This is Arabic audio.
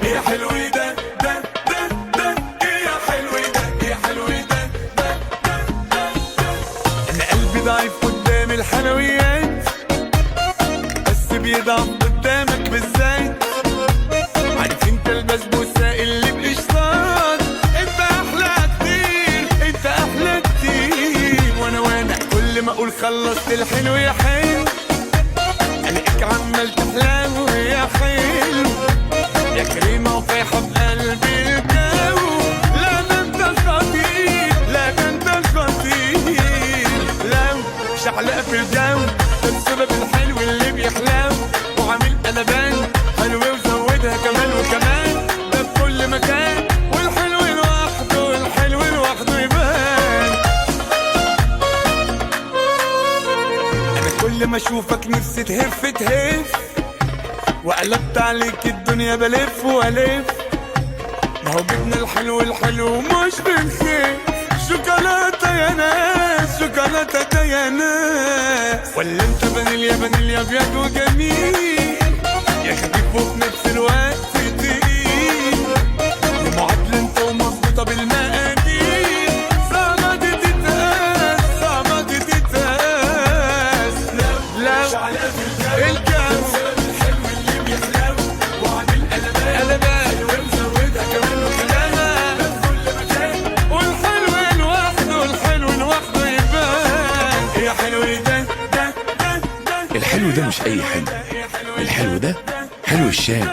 يا حلو ده ده ده ده، يا حلو ده يا حلو ده ده ده ده. انا قلبي ضعيف قدام الحلويات، بس بيضعف قدامك بالذات. عارف انت البسبوسه اللي بقشطان، انت احلى كتير، انت احلى كتير. وانا كل ما اقول خلصت الحلو يا حلو، الاقيك عمال تحلو يا حلو، يا كريمه وفايحه بقلبي الجو. لا ده انت خطير، لا ده انت خطير. لو شعلقه في الجو، ده بسبب الحلو اللي بيحلو، وعامل قلبان حلو وزودها كمان وكمان. ده في كل مكان، والحلو لوحده، الحلو لوحده يبان. انا كل ما اشوفك نفسي تهف تهف، وقلبت عليك الدنيا بلف والف. ما هو جبنا الحلو الحلو مش بنخيف. شوكولاتة يا ناس، شوكولاتة يا ناس. ولا انت فانيليا فانيليا ابيض وجميل، يا خفيف وفي نفس الوقت تقيل. المعادلة انت ومظبوطة بالمقادير، صعبة دي تتقاس، صعبة دي تتقاس. لو شعلقة في الجو الحلو ده مش أي حلو، الحلو ده حلو الشام.